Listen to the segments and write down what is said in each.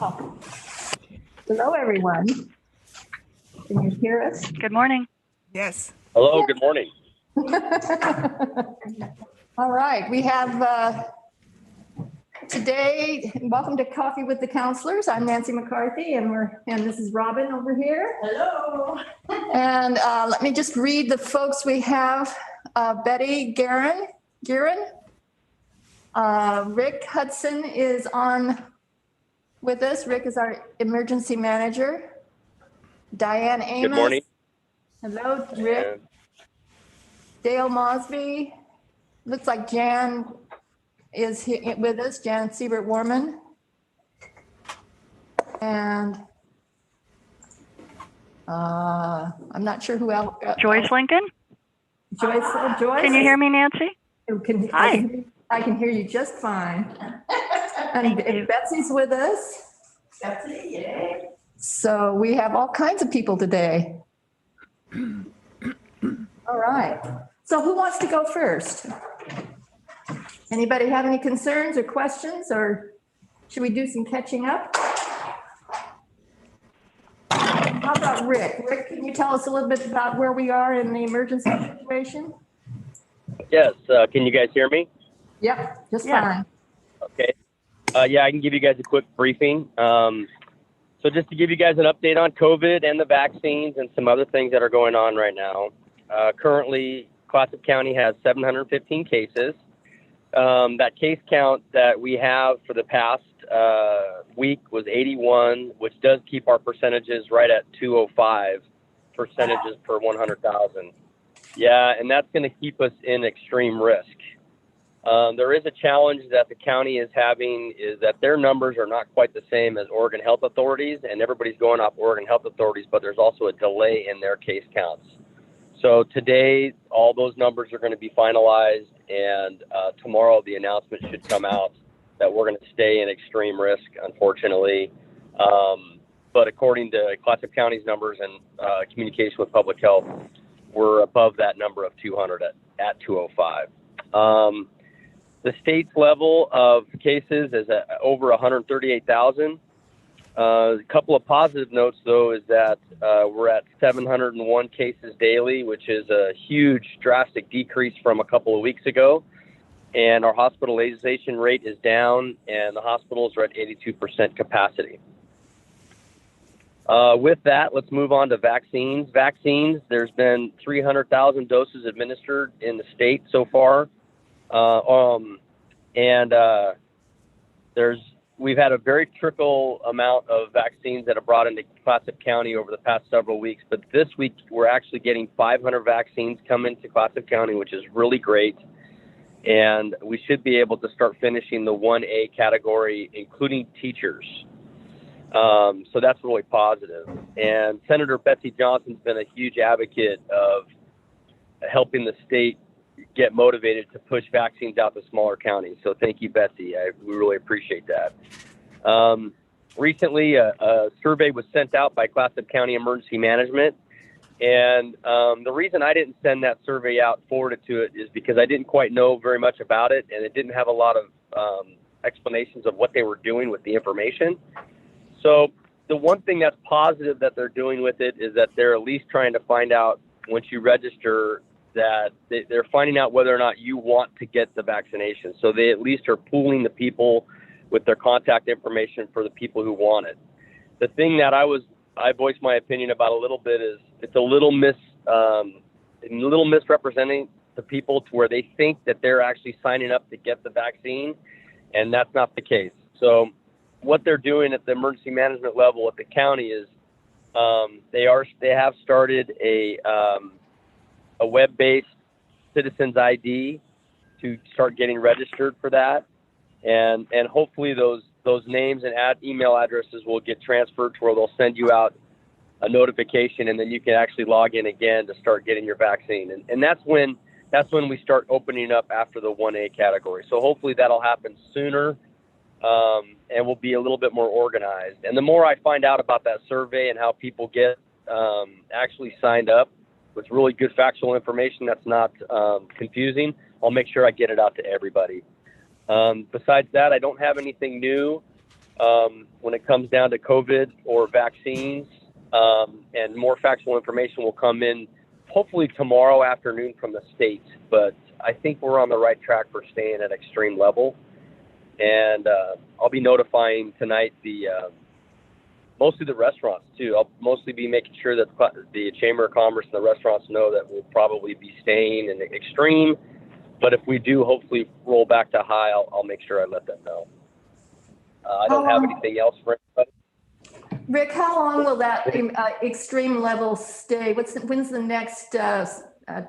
Oh. Hello, everyone. Can you hear us? Good morning. Yes. Hello, good morning. All right, we have today, welcome to Coffee with the Counselors. I'm Nancy McCarthy, and this is Robin over here. Hello. And let me just read the folks we have. Betty Guerin. Rick Hudson is on with us. Rick is our emergency manager. Diane Amos. Good morning. Hello, Rick. Dale Mosby. Looks like Jan is here with us, Jan Siebert-Warman. And I'm not sure who else. Joyce Lincoln? Joyce. Can you hear me, Nancy? Hi. I can hear you just fine. And Betsy's with us. Betsy, yay. So we have all kinds of people today. All right. So who wants to go first? Anybody have any concerns or questions, or should we do some catching up? How about Rick? Rick, can you tell us a little bit about where we are in the emergency situation? Yes, can you guys hear me? Yep, just fine. Okay. Yeah, I can give you guys a quick briefing. So just to give you guys an update on COVID and the vaccines and some other things that are going on right now. Currently, Clatsop County has 715 cases. That case count that we have for the past week was 81, which does keep our percentages right at 205 percentages per 100,000. Yeah, and that's going to keep us in extreme risk. There is a challenge that the county is having is that their numbers are not quite the same as Oregon Health Authorities, and everybody's going off Oregon Health Authorities, but there's also a delay in their case counts. So today, all those numbers are going to be finalized, and tomorrow the announcement should come out that we're going to stay in extreme risk, unfortunately. But according to Clatsop County's numbers and communication with public health, we're above that number of 200 at 205. The state's level of cases is at over 138,000. A couple of positive notes, though, is that we're at 701 cases daily, which is a huge, drastic decrease from a couple of weeks ago. And our hospitalization rate is down, and the hospitals are at 82% capacity. With that, let's move on to vaccines. Vaccines, there's been 300,000 doses administered in the state so far. We've had a very trickle amount of vaccines that are brought into Clatsop County over the past several weeks. But this week, we're actually getting 500 vaccines come into Clatsop County, which is really great. And we should be able to start finishing the 1A category, including teachers. So that's really positive. And Senator Betsy Johnson's been a huge advocate of helping the state get motivated to push vaccines out to smaller counties. So thank you, Betsy. We really appreciate that. Recently, a survey was sent out by Clatsop County Emergency Management. And the reason I didn't send that survey out, forwarded to it, is because I didn't quite know very much about it, and it didn't have a lot of explanations of what they were doing with the information. So the one thing that's positive that they're doing with it is that they're at least trying to find out, once you register, that they're finding out whether or not you want to get the vaccination. So they at least are pooling the people with their contact information for the people who want it. The thing that I voiced my opinion about a little bit is it's a little misrepresenting the people to where they think that they're actually signing up to get the vaccine, and that's not the case. So what they're doing at the emergency management level at the county is they have started a web-based citizens ID to start getting registered for that, and hopefully those names and email addresses will get transferred to where they'll send you out a notification, and then you can actually log in again to start getting your vaccine. And that's when we start opening up after the 1A category. So hopefully that'll happen sooner, and we'll be a little bit more organized. And the more I find out about that survey and how people get actually signed up with really good factual information that's not confusing, I'll make sure I get it out to everybody. Besides that, I don't have anything new. when it comes down to COVID or vaccines, and more factual information will come in hopefully tomorrow afternoon from the state. But I think we're on the right track for staying at extreme level. And I'll be notifying tonight mostly the restaurants too. I'll mostly be making sure that the Chamber of Commerce and the restaurants know that we'll probably be staying in the extreme. But if we do hopefully roll back to high, I'll make sure I let them know. I don't have anything else for anybody. Rick, how long will that extreme level stay? When's the next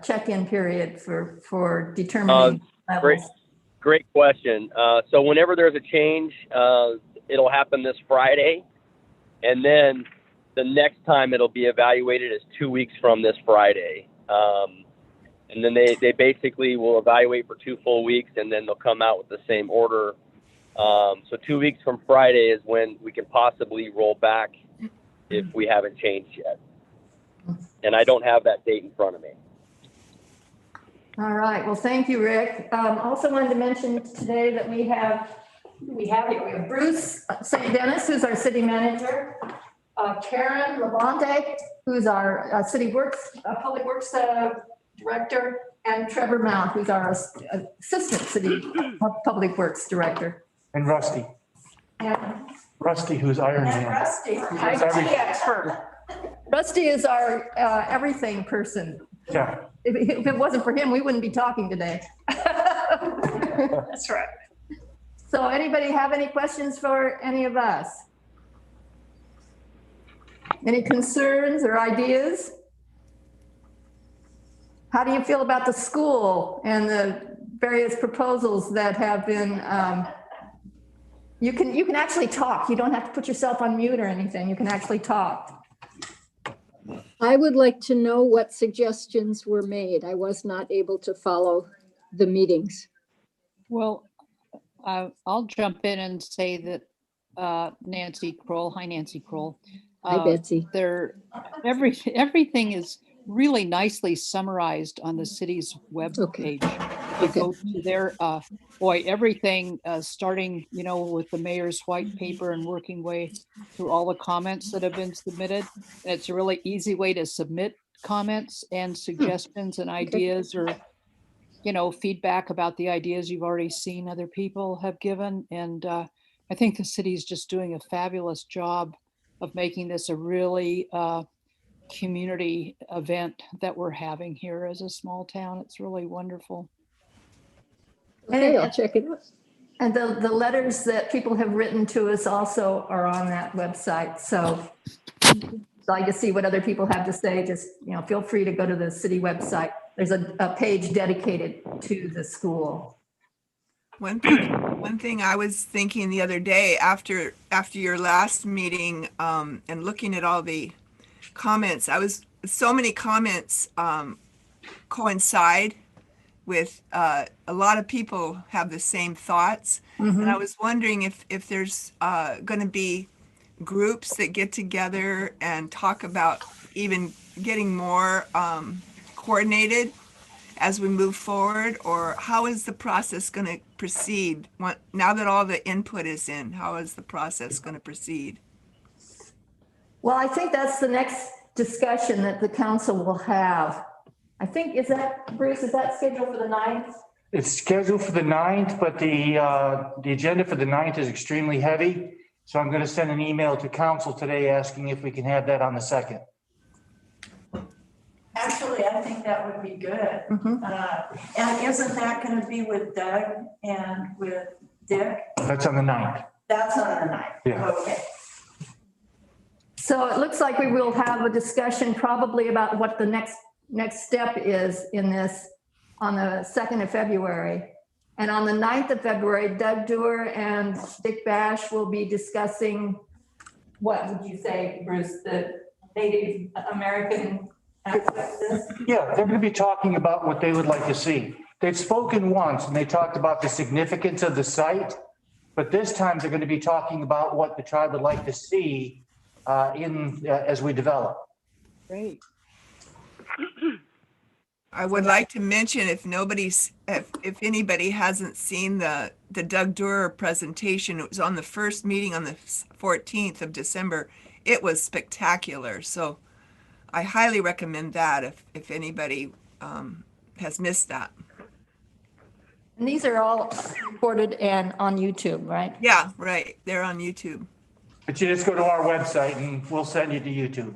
check-in period for determining levels? Great question. So whenever there's a change, it'll happen this Friday. And then the next time it'll be evaluated is 2 weeks from this Friday. And then they basically will evaluate for 2 full weeks, and then they'll come out with the same order. So 2 weeks from Friday is when we can possibly roll back if we haven't changed yet. And I don't have that date in front of me. All right. Well, thank you, Rick. Also wanted to mention today that we have Bruce St. Dennis, who's our city manager, Karen Labonte, who's our public works director, and Trevor Mount, who's our assistant city public works director. And Rusty. And Rusty, who's Iron Man. Rusty, That's everything. IT expert. Rusty is our everything person. Yeah. If it wasn't for him, we wouldn't be talking today. That's right. So anybody have any questions for any of us? Any concerns or ideas? How do you feel about the school and the various proposals that have been, you can actually talk. You don't have to put yourself on mute or anything. You can actually talk. I would like to know what suggestions were made. I was not able to follow the meetings. Well, I'll jump in and say that Nancy Kroll, hi Nancy Kroll. Hi, Betsy. Everything is really nicely summarized on the city's web page. You go to their, everything starting, with the mayor's white paper and working way through all the comments that have been submitted. And it's a really easy way to submit comments and suggestions and ideas or, feedback about the ideas you've already seen other people have given. And I think the city is just doing a fabulous job of making this a really community event that we're having here as a small town. It's really wonderful. Okay, I'll check it out. And the letters that people have written to us also are on that website. So like to see what other people have to say, just, feel free to go to the city website. There's a page dedicated to the school. One thing I was thinking the other day after your last meeting, and looking at all the comments, so many comments coincide with a lot of people have the same thoughts. Mm-hmm. And I was wondering if there's going to be groups that get together and talk about even getting more coordinated as we move forward, or how is the process going to proceed? Now that all the input is in, how is the process going to proceed? Well, I think that's the next discussion that the council will have. I think, Bruce, is that scheduled for the 9th? It's scheduled for the 9th, but the agenda for the 9th is extremely heavy. So I'm going to send an email to council today asking if we can have that on the 2nd. Actually, I think that would be good. Mm-hmm. And isn't that going to be with Doug and with Dick? That's on the 9th. That's on the 9th. Yeah. Okay. So it looks like we will have a discussion probably about what the next step is in this on the 2nd of February. And on the 9th of February, Doug Doer and Dick Bash will be discussing, what would you say, Bruce, the Native American aspect of this? Yeah, they're going to be talking about what they would like to see. They've spoken once and they talked about the significance of the site, but this time they're going to be talking about what the tribe would like to see as we develop. Great. I would like to mention, if anybody hasn't seen the the Doug Durer presentation. It was on the first meeting on the 14th of December. It was spectacular. So I highly recommend that if anybody has missed that. And these are all recorded and on YouTube, right? Yeah, right. They're on YouTube. But you just go to our website and we'll send you to YouTube.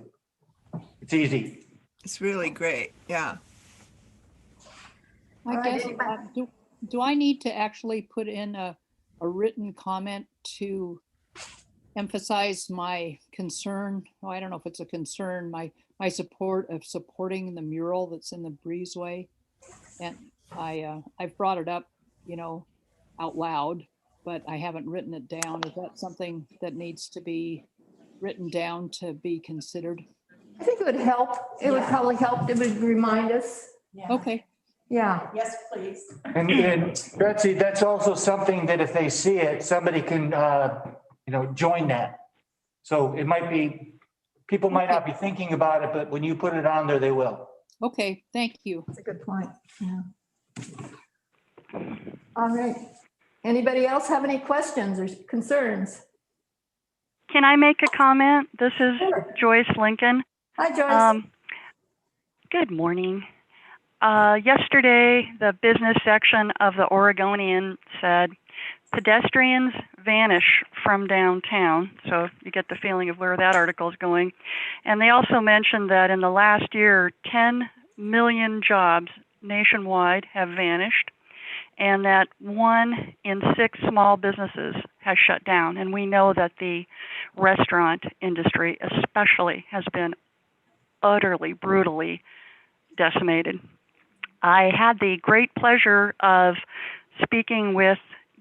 It's easy. It's really great. Yeah. I All right, guess, do I need to actually put in a written comment to emphasize my concern? Oh, I don't know if it's a concern, my support of supporting the mural that's in the breezeway. And I've brought it up, out loud, but I haven't written it down. Is that something that needs to be written down to be considered? I think it would help. It would probably help. It would remind us. Yeah. Okay. Yeah. Yes, please. And Betsy, that's also something that if they see it, somebody can, join that. So it might be, people might not be thinking about it, but when you put it on there, they will. Okay, thank you. That's a good point. Yeah. All right. Anybody else have any questions or concerns? Can I make a comment? This is Sure. Joyce Lincoln. Hi, Joyce. Good morning. Yesterday, the business section of the Oregonian said, pedestrians vanish from downtown. So you get the feeling of where that article is going. And they also mentioned that in the last year, 10 million jobs nationwide have vanished, and that 1 in 6 small businesses has shut down. And we know that the restaurant industry especially has been utterly, brutally decimated. I had the great pleasure of speaking with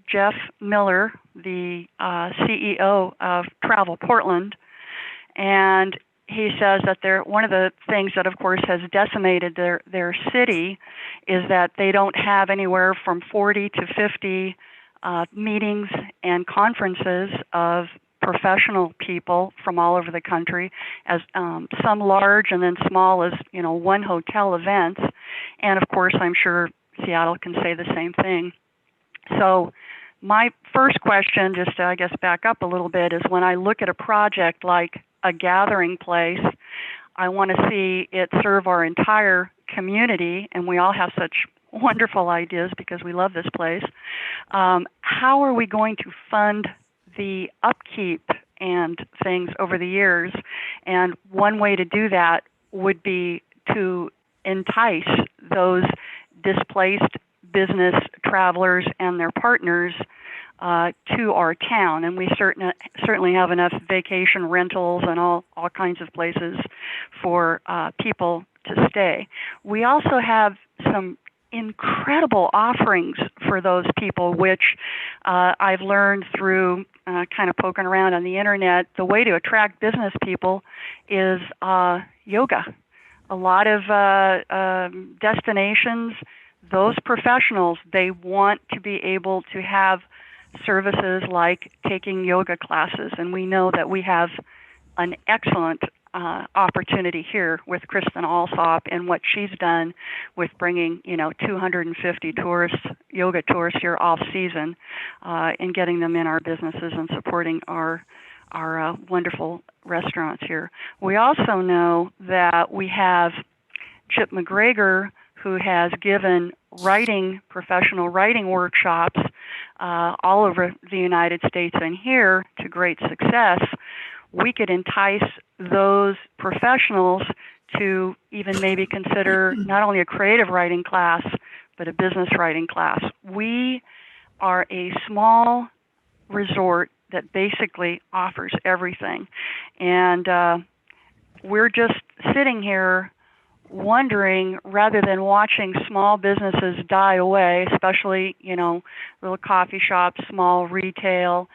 Jeff Miller, the CEO of Travel Portland, and he says that one of the things that, of course, has decimated their city is that they don't have anywhere from 40 to 50 meetings and conferences of professional people from all over the country, as some large and then small as, one hotel events. And of course, I'm sure Seattle can say the same thing. So my first question, just to, I guess, back up a little bit, is when I look at a project like a gathering place, I want to see it serve our entire community, and we all have such wonderful ideas because we love this place. How are we going to fund the upkeep and things over the years? And one way to do that would be to entice those displaced business travelers and their partners to our town. And we certainly have enough vacation rentals and all kinds of places for people to stay. We also have some incredible offerings for those people, which I've learned through kind of poking around on the internet. The way to attract business people is yoga. A lot of destinations, those professionals, they want to be able to have services like taking yoga classes. And we know that we have an excellent opportunity here with Kristen Alsop and what she's done with bringing 250 yoga tourists here off season, and getting them in our businesses and supporting our wonderful restaurants here. We also know that we have Chip McGregor, who has given professional writing workshops all over the United States and here to great success. We could entice those professionals to even maybe consider not only a creative writing class, but a business writing class. We are a small resort that basically offers everything. And we're just sitting here wondering, rather than watching small businesses die away, especially, little coffee shops, small retail,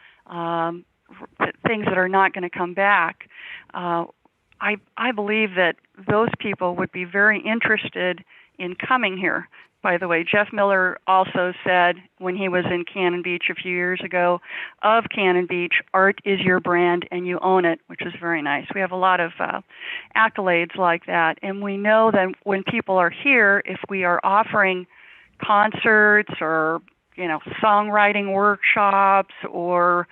things that are not going to come back. I believe that those people would be very interested in coming here. By the way, Jeff Miller also said when he was in Cannon Beach a few years ago of Cannon Beach, art is your brand and you own it, which is very nice. We have a lot of accolades like that. And we know that when people are here, if we are offering concerts or songwriting workshops or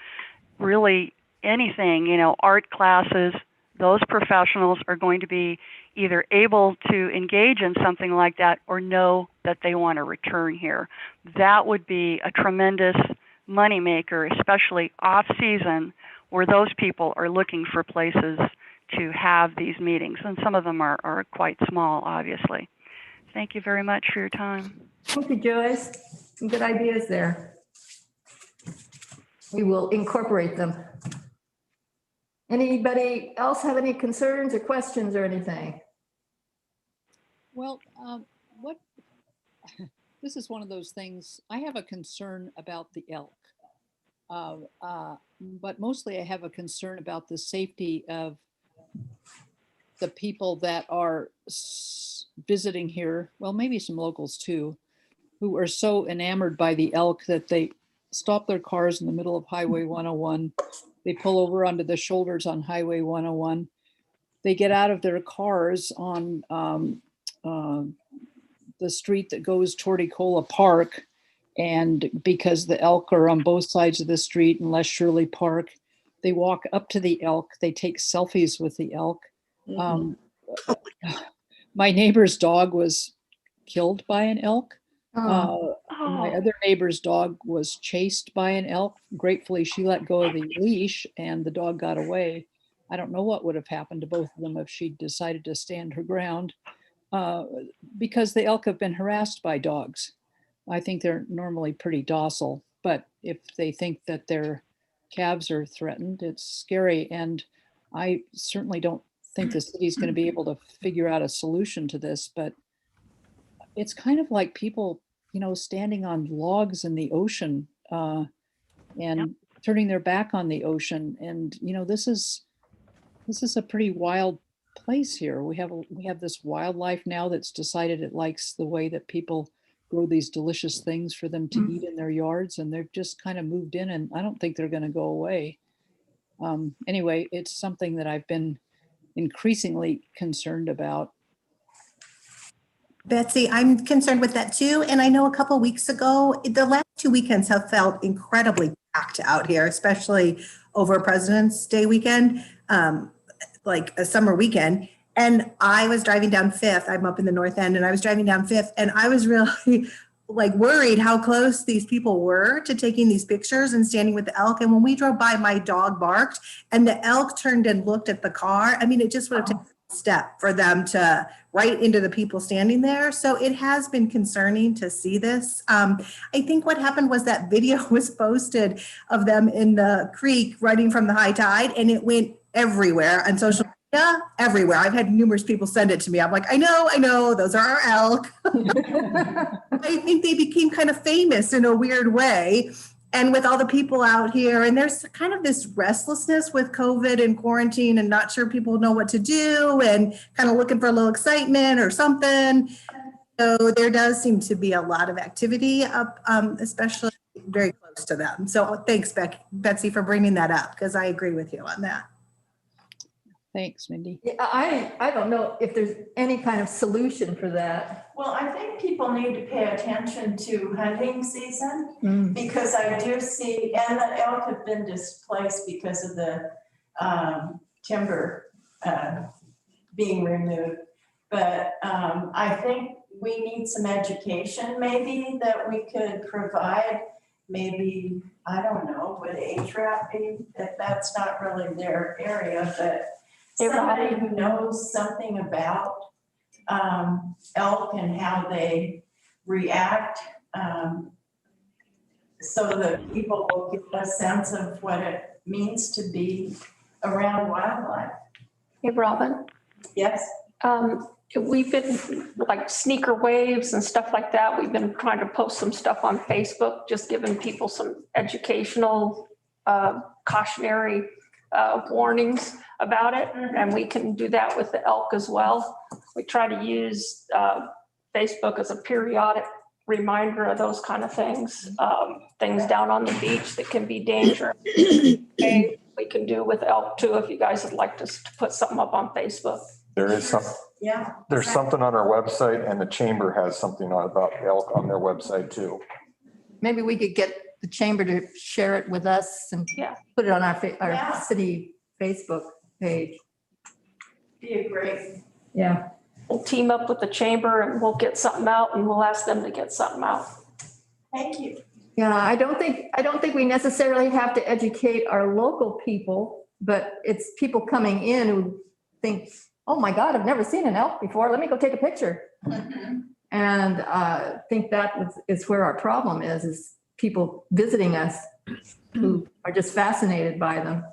really anything, art classes, those professionals are going to be either able to engage in something like that or know that they want to return here. That would be a tremendous moneymaker, especially off-season, where those people are looking for places to have these meetings. And some of them are quite small, obviously. Thank you very much for your time. Thank you, Joyce. Some good ideas there. We will incorporate them. Anybody else have any concerns or questions or anything? Well, this is one of those things, I have a concern about the elk. But mostly I have a concern about the safety of the people that are visiting here. Well, maybe some locals too, who are so enamored by the elk that they stop their cars in the middle of Highway 101. They pull over onto the shoulders on Highway 101. They get out of their cars on the street that goes toward Ecola Park. And because the elk are on both sides of the street in Les Shirley Park, they walk up to the elk. They take selfies with the elk. My neighbor's dog was killed by an elk. My other neighbor's dog was chased by an elk. Gratefully, she let go of the leash and the dog got away. I don't know what would have happened to both of them if she decided to stand her ground, because the elk have been harassed by dogs. I think they're normally pretty docile, but if they think that their calves are threatened, it's scary. And I certainly don't think the city's going to be able to figure out a solution to this, but it's kind of like people, standing on logs in the ocean and turning their back on the ocean. And, this is a pretty wild place here. We have this wildlife now that's decided it likes the way that people grow these delicious things for them to eat in their yards, and they've just kind of moved in, and I don't think they're going to go away. Anyway, it's something that I've been increasingly concerned about. Betsy, I'm concerned with that too. And I know a couple of weeks ago, the last 2 weekends have felt incredibly packed out here, especially over President's Day weekend, like a summer weekend. And I was driving down Fifth. I'm up in the North End, and I was driving down Fifth, and I was really worried how close these people were to taking these pictures and standing with the elk. And when we drove by, my dog barked, and the elk turned and looked at the car. I mean, it just would have taken a step for them to right into the people standing there. So it has been concerning to see this. I think what happened was that video was posted of them in the creek running from the high tide, and it went everywhere on social media. Everywhere. I've had numerous people send it to me. I'm like, I know, those are our elk. I think they became kind of famous in a weird way. And with all the people out here, and there's kind of this restlessness with COVID and quarantine and not sure people know what to do and kind of looking for a little excitement or something. So there does seem to be a lot of activity up, especially very close to them. So thanks, Betsy, for bringing that up, because I agree with you on that. Thanks, Mindy. Yeah, I don't know if there's any kind of solution for that. Well, I think people need to pay attention to hunting season, because I do see, and the elk have been displaced because of the timber being removed. But I think we need some education maybe that we could provide. Maybe, I don't know, would HRAP be, if that's not really their area, but somebody who knows something about elk and how they react, so that people will get a sense of what it means to be around wildlife. Hey, Robin. Yes. We've been like sneaker waves and stuff like that. We've been trying to post some stuff on Facebook, just giving people some educational, cautionary warnings about it. And we can do that with the elk as well. We try to use Facebook as a periodic reminder of those kind of things. Things down on the beach that can be dangerous. We can do with elk too, if you guys would like to put something up on Facebook. There is some. Yeah. There's something on our website, and the chamber has something about elk on their website too. maybe we could get the chamber to share it with us and Yeah. put it on our Yeah. city Facebook page. Be a great. Yeah. We'll team up with the chamber and we'll get something out and we'll ask them to get something out. Thank you. Yeah, I don't think we necessarily have to educate our local people, but it's people coming in who think, oh my God, I've never seen an elk before. Let me go take a picture. And I think that is where our problem is people visiting us who are just fascinated by them.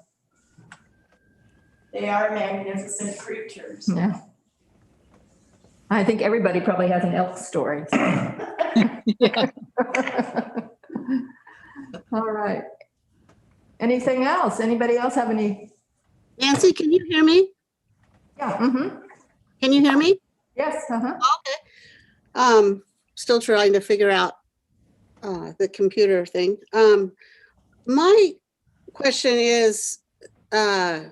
They are magnificent creatures. Yeah. I think everybody probably has an elk story. Yeah. All right. Anything else? Anybody else have any? Nancy, can you hear me? Yeah. Mm-hmm. Can you hear me? Yes. Uh-huh. Still trying to figure out the computer thing. My question is the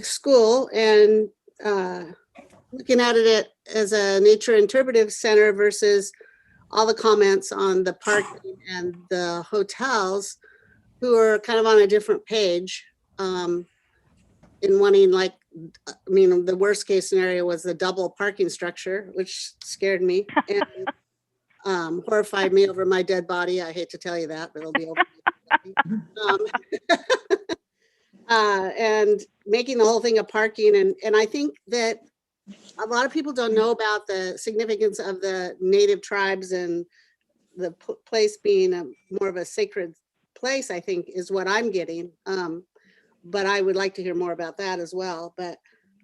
school and looking at it as a nature interpretive center versus all the comments on the parking and the hotels who are kind of on a different page in wanting, like, I mean, the worst case scenario was the double parking structure, which scared me and horrified me over my dead body. I hate to tell you that, but it'll be over. And making the whole thing a parking. And I think that a lot of people don't know about the significance of the native tribes and the place being more of a sacred place, I think is what I'm getting. But I would like to hear more about that as well. But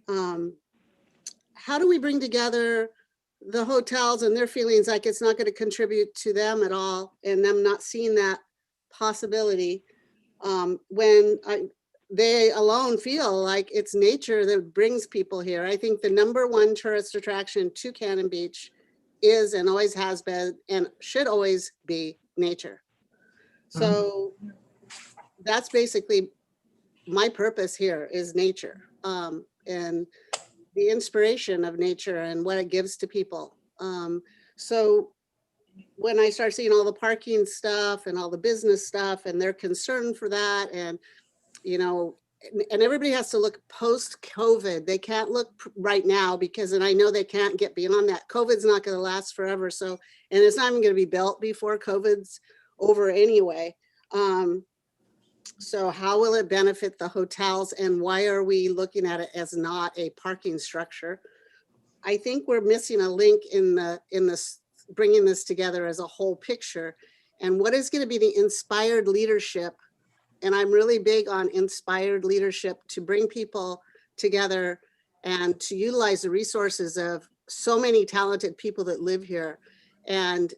how do we bring together the hotels and their feelings like it's not going to contribute to them at all and them not seeing that possibility when they alone feel like it's nature that brings people here. I think the #1 tourist attraction to Cannon Beach is and always has been and should always be nature. So that's basically my purpose here is nature and the inspiration of nature and what it gives to people. So when I start seeing all the parking stuff and all the business stuff and their concern for that, and you know, and everybody has to look post-COVID. They can't look right now because, and I know they can't get beyond that. COVID's not going to last forever. So, and it's not even going to be built before COVID's over anyway. So how will it benefit the hotels and why are we looking at it as not a parking structure? I think we're missing a link in this, bringing this together as a whole picture. And what is going to be the inspired leadership? And I'm really big on inspired leadership to bring people together and to utilize the resources of so many talented people that live here. And,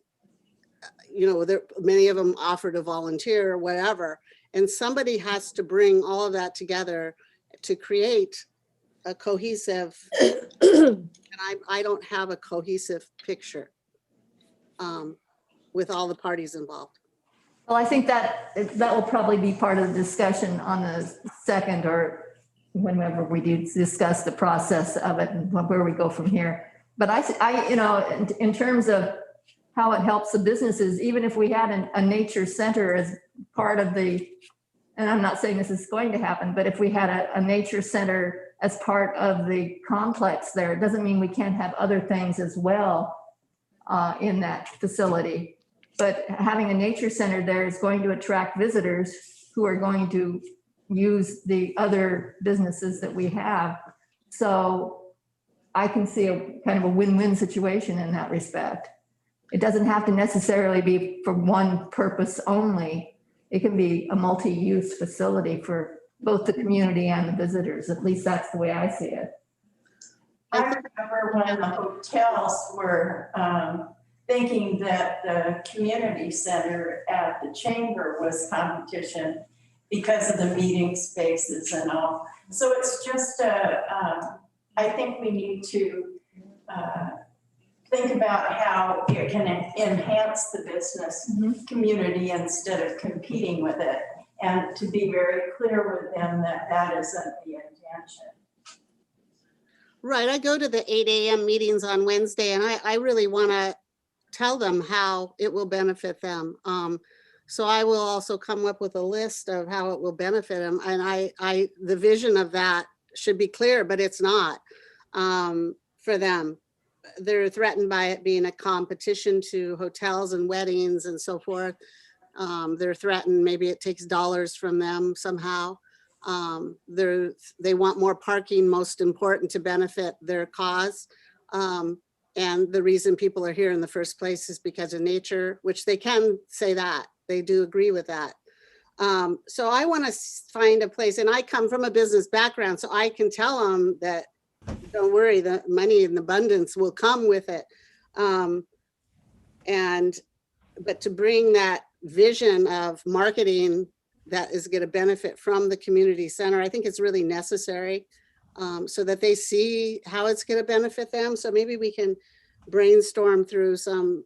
you know, many of them offer to volunteer or whatever. And somebody has to bring all of that together to create a cohesive, and I don't have a cohesive picture with all the parties involved. Well, I think that will probably be part of the discussion on the 2nd or whenever we do discuss the process of it and where we go from here. But I you know, in terms of how it helps the businesses, even if we had a nature center as part of the, and I'm not saying this is going to happen, but if we had a nature center as part of the complex there, it doesn't mean we can't have other things as well in that facility. But having a nature center there is going to attract visitors who are going to use the other businesses that we have. So I can see a kind of a win-win situation in that respect. It doesn't have to necessarily be for one purpose only. It can be a multi-use facility for both the community and the visitors. At least that's the way I see it. I remember when the hotels were thinking that the community center at the chamber was competition because of the meeting spaces and all. So it's just I think we need to think about how it can enhance the business community instead of competing with it, and to be very clear with them that that isn't the intention. Right, I go to the 8 a.m. meetings on Wednesday and I really want to tell them how it will benefit them. So I will also come up with a list of how it will benefit them. And the vision of that should be clear, but it's not for them. They're threatened by it being a competition to hotels and weddings and so forth. They're threatened, maybe it takes dollars from them somehow. They want more parking, most important, to benefit their cause. And the reason people are here in the first place is because of nature, which they can say that. They do agree with that. So I want to find a place, and I come from a business background, so I can tell them that, don't worry, the money in abundance will come with it. But to bring that vision of marketing that is going to benefit from the community center, I think it's really necessary, so that they see how it's going to benefit them. So maybe we can brainstorm through some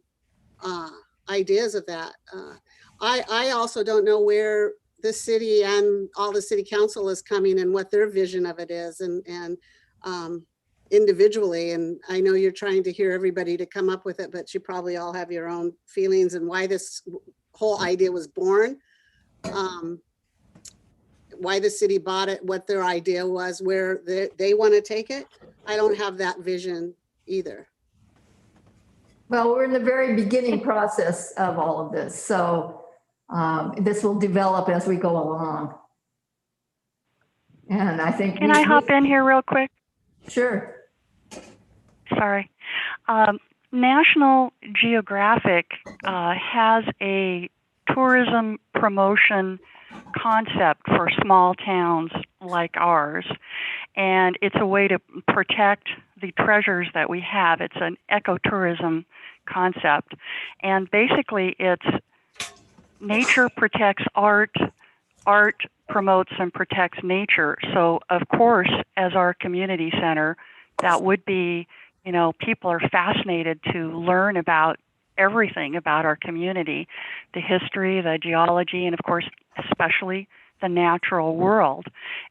ideas of that. I also don't know where the city and all the city council is coming and what their vision of it is, and individually. And I know you're trying to hear everybody to come up with it, but you probably all have your own feelings and why this whole idea was born, why the city bought it, what their idea was, where they want to take it. I don't have that vision either. Well, we're in the very beginning process of all of this, so this will develop as we go along. And I think— Can I hop in here real quick? Sure. Sorry. National Geographic has a tourism promotion concept for small towns like ours, and it's a way to protect the treasures that we have. It's an ecotourism concept, and basically it's nature protects art, art promotes and protects nature. So of course, as our community center, that would be, you know, people are fascinated to learn about everything about our community, the history, the geology, and of course, especially the natural world,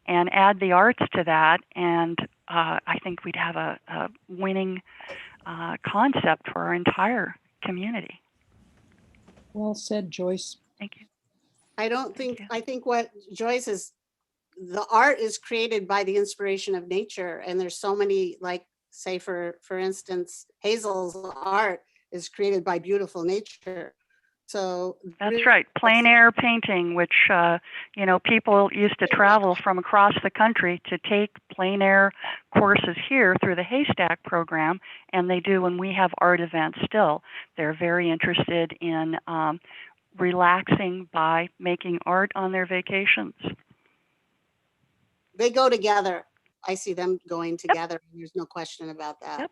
and add the arts to that. And I think we'd have a winning concept for our entire community. Well said, Joyce. Thank you. I think what Joyce is, the art is created by the inspiration of nature. And there's so many, like, say for instance, Hazel's art is created by beautiful nature. So that's right. Plein air painting, which, you know, people used to travel from across the country to take plein air courses here through the Haystack program. And they do when we have art events still. They're very interested in relaxing by making art on their vacations. They go together. I see them going together. Yep. There's no question about that. Yep.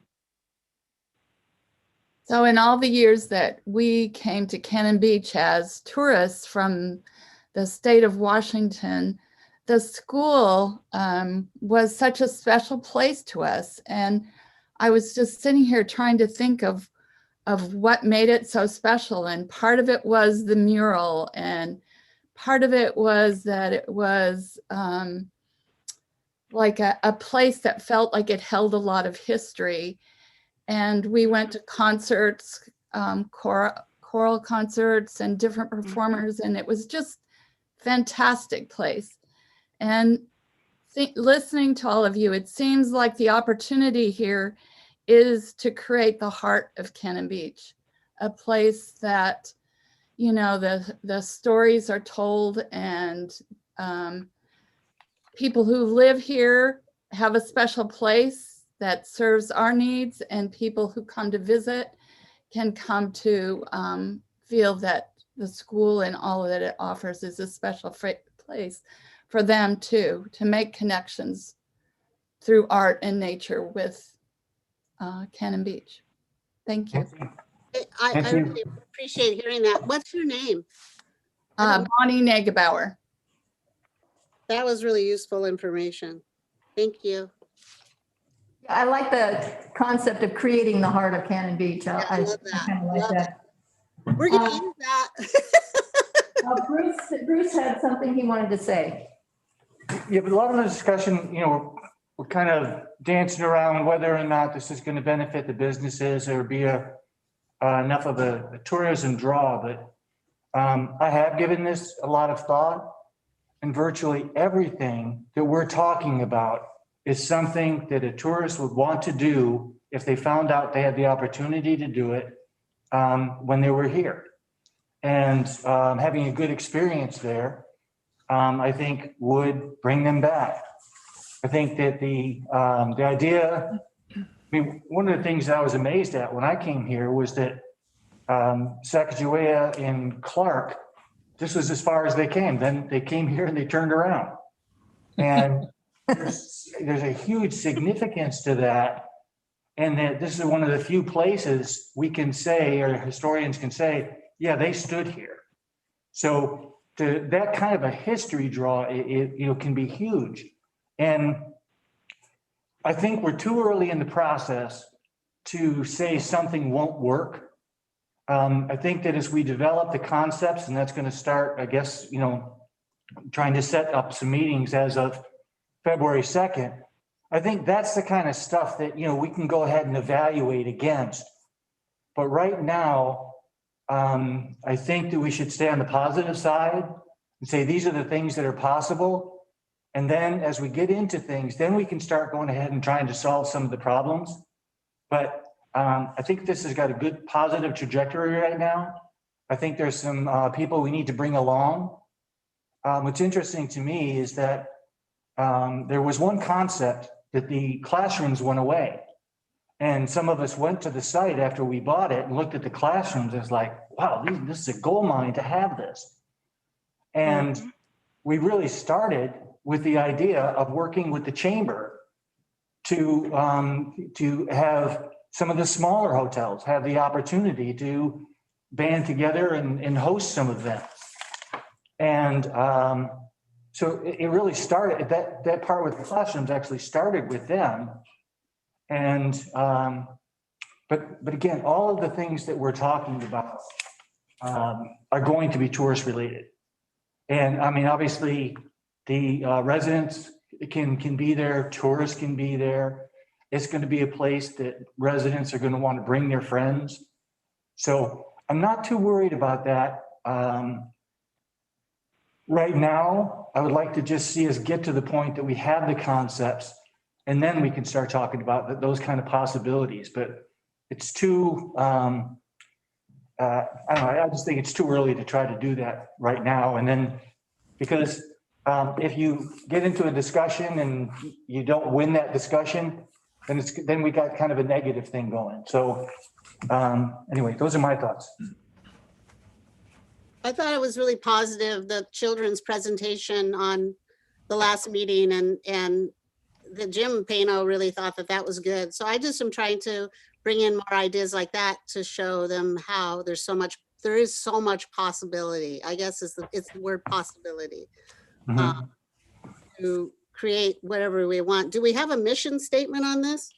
So in all the years that we came to Cannon Beach as tourists from the state of Washington, the school was such a special place to us. And I was just sitting here trying to think of what made it so special. And part of it was the mural, and part of it was that it was like a place that felt like it held a lot of history. And we went to concerts, choral concerts and different performers, and it was just fantastic place. And listening to all of you, it seems like the opportunity here is to create the heart of Cannon Beach, a place that, you know, the stories are told, and people who live here have a special place that serves our needs, and people who come to visit can come to feel that the school and all that it offers is a special place for them too, to make connections through art and nature with Cannon Beach. Thank you. I really appreciate hearing that. What's your name? Bonnie Nagebauer. That was really useful information. Thank you. I like the concept of creating the heart of Cannon Beach. I love that. I kind of like that. We're going to use that. Bruce had something he wanted to say. Yeah, but a lot of the discussion, you know, we're kind of dancing around whether or not this is going to benefit the businesses or be a enough of a tourism draw, but I have given this a lot of thought, and virtually everything that we're talking about is something that a tourist would want to do if they found out they had the opportunity to do it when they were here. And having a good experience there, I think would bring them back. I think that the idea, I mean, one of the things that I was amazed at when I came here was that Sacagawea and Clark, this was as far as they came. Then they came here and they turned around. And there's a huge significance to that. And that this is one of the few places we can say, or historians can say, yeah, they stood here. So that kind of a history draw, it can be huge. And I think we're too early in the process to say something won't work. I think that as we develop the concepts, and that's going to start, I guess, trying to set up some meetings as of February 2nd, I think that's the kind of stuff that, we can go ahead and evaluate against. But right now, I think that we should stay on the positive side and say, these are the things that are possible. And then as we get into things, then we can start going ahead and trying to solve some of the problems. But I think this has got a good positive trajectory right now. I think there's some people we need to bring along. What's interesting to me is that there was one concept that the classrooms went away. And some of us went to the site after we bought it and looked at the classrooms. It's like, wow, this is a gold mine to have this. And we really started with the idea of working with the chamber to have some of the smaller hotels have the opportunity to band together and host some events. And so it really started, that part with the classrooms actually started with them. And, but again, all of the things that we're talking about are going to be tourist related. And I mean, obviously the residents can be there, tourists can be there. It's going to be a place that residents are going to want to bring their friends. So I'm not too worried about that. Right now, I would like to just see us get to the point that we have the concepts, and then we can start talking about those kind of possibilities. But it's too, I don't know, I just think it's too early to try to do that right now. And then, because if you get into a discussion and you don't win that discussion, then we got kind of a negative thing going. So anyway, those are my thoughts. I thought it was really positive, the children's presentation on the last meeting, and the Jim Pano really thought that was good. So I just am trying to bring in more ideas like that to show them how there is so much possibility. I guess it's the word possibility. To create whatever we want. Do we have a mission statement on this?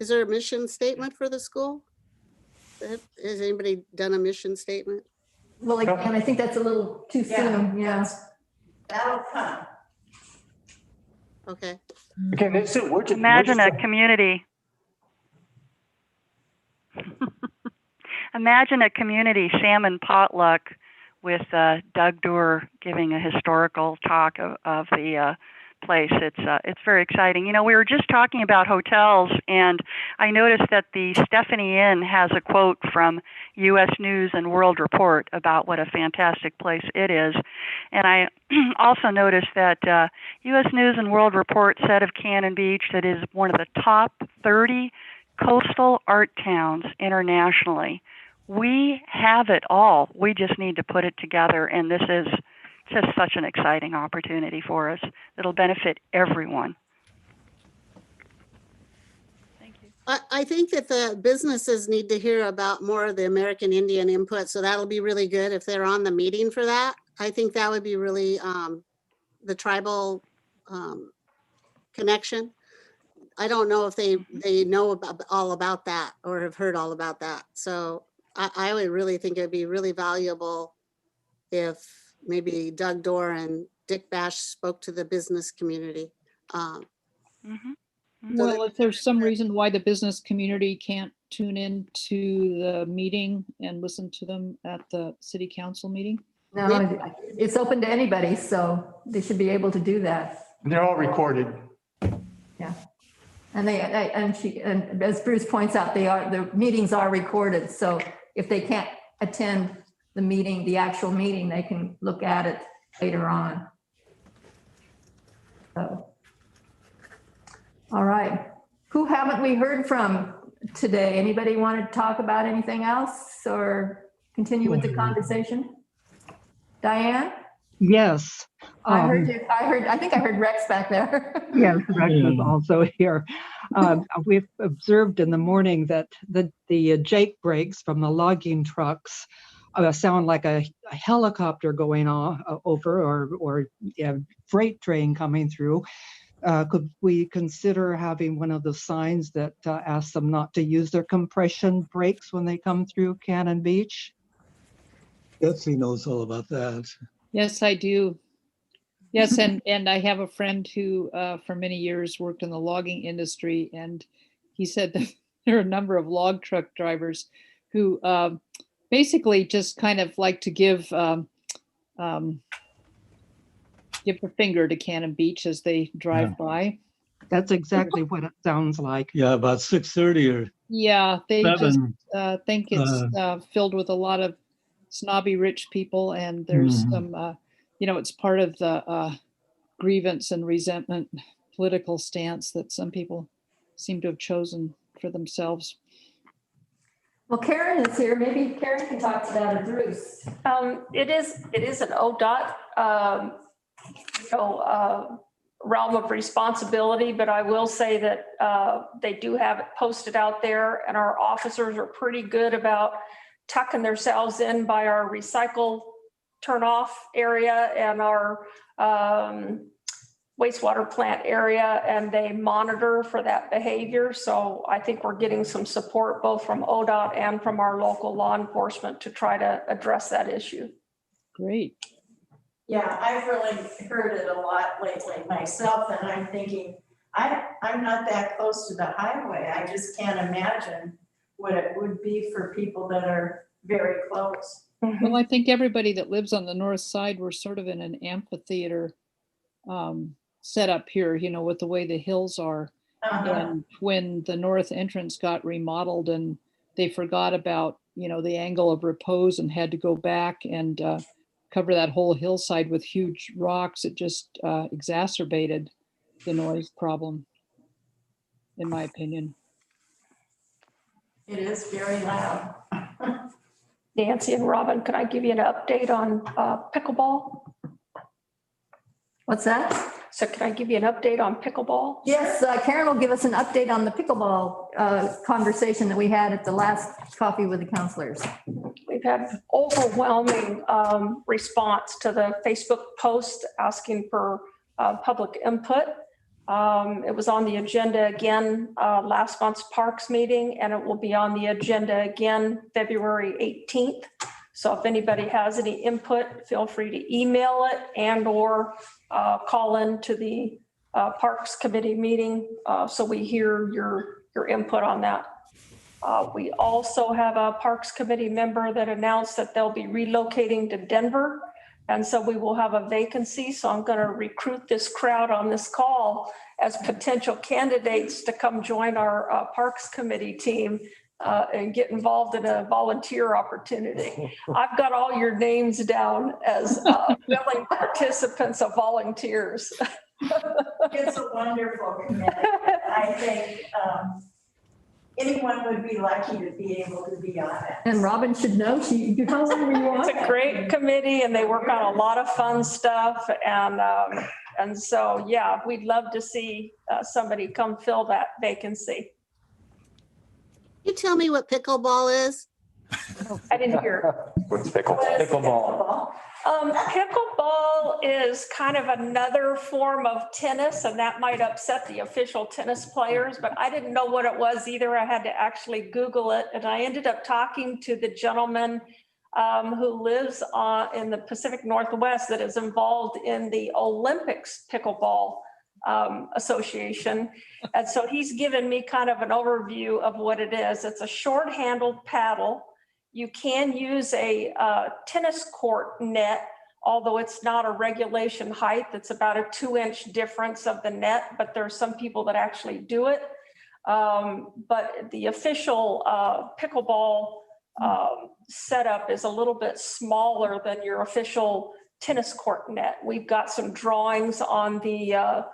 Is there a mission statement for the school? Has anybody done a mission statement? Well, again, I think that's a little too soon, yeah. That'll come. Okay. Okay, Imagine a community. Imagine a community salmon potluck with Doug Doerr giving a historical talk of the place. It's very exciting. We were just talking about hotels, and I noticed that the Stephanie Inn has a quote from U.S. News and World Report about what a fantastic place it is. And I also noticed that U.S. News and World Report said of Cannon Beach that it is one of the top 30 coastal art towns internationally. We have it all. We just need to put it together, and this is just such an exciting opportunity for us. It'll benefit everyone. Thank you. I think that the businesses need to hear about more of the American Indian input, so that'll be really good if they're on the meeting for that. I think that would be really the tribal connection. I don't know if they know all about that or have heard all about that. So I would really think it'd be really valuable if maybe Doug Doerr and Dick Bash spoke to the business community. So Well, if there's some reason why the business community can't tune in to the meeting and listen to them at the city council meeting. No, it's open to anybody, so they should be able to do that. They're all recorded. Yeah. And and as Bruce points out, the meetings are recorded. So if they can't attend the meeting, the actual meeting, they can look at it later on. So, all right. Who haven't we heard from today? Anybody want to talk about anything else or continue with the conversation? Diane? Yes. I think I heard Rex back there. Yes, Rex is also here. We've observed in the morning that the Jake brakes from the logging trucks sound like a helicopter going over or freight train coming through. Could we consider having one of the signs that asks them not to use their compression brakes when they come through Cannon Beach? Betsy knows all about that. Yes, I do. Yes, and I have a friend who for many years worked in the logging industry, and he said that there are a number of log truck drivers who basically just kind of like to give the finger to Cannon Beach as they drive by. That's exactly what it sounds like. Yeah, about 6:30 or yeah, they 7. just think it's filled with a lot of snobby rich people, and there's some it's part of the grievance and resentment political stance that some people seem to have chosen for themselves. Well, Karen is here. Maybe Karen can talk to that, or Bruce. It is an ODOT realm of responsibility, but I will say that they do have it posted out there, and our officers are pretty good about tucking themselves in by our recycle turnoff area and our wastewater plant area, and they monitor for that behavior. So I think we're getting some support both from ODOT and from our local law enforcement to try to address that issue. Great. Yeah, I've really heard it a lot lately myself, and I'm thinking, I'm not that close to the highway. I just can't imagine what it would be for people that are very close. Well, I think everybody that lives on the north side, we're sort of in an amphitheater set up here, with the way the hills are. And when the north entrance got remodeled and they forgot about, the angle of repose and had to go back and cover that whole hillside with huge rocks, it just exacerbated the noise problem, in my opinion. It is very loud. Nancy and Robin, could I give you an update on pickleball? What's that? So can I give you an update on pickleball? Yes, Karen will give us an update on the pickleball conversation that we had at the last coffee with the counselors. We've had overwhelming response to the Facebook post asking for public input. It was on the agenda again last month's Parks meeting, and it will be on the agenda again February 18th. So if anybody has any input, feel free to email it and or call in to the Parks Committee meeting so we hear your input on that. We also have a Parks Committee member that announced that they'll be relocating to Denver. And so we will have a vacancy. So I'm going to recruit this crowd on this call as potential candidates to come join our Parks Committee team and get involved in a volunteer opportunity. I've got all your names down as willing participants of volunteers. It's a wonderful committee. I think anyone would be lucky to be able to be on it. And Robin should know she becomes It's a great committee, and they work on a lot of fun stuff. And so, yeah, we'd love to see somebody come fill that vacancy. You tell me what pickleball is? I didn't hear. What's pickleball? Pickleball is kind of another form of tennis, and that might upset the official tennis players, but I didn't know what it was either. I had to actually Google it, and I ended up talking to the gentleman who lives in the Pacific Northwest that is involved in the Olympics pickleball Association. And so he's given me kind of an overview of what it is. It's a short-handled paddle. You can use a tennis court net, although it's not a regulation height. It's about a 2-inch difference of the net, but there are some people that actually do it. But the official pickleball setup is a little bit smaller than your official tennis court net. We've got some drawings on the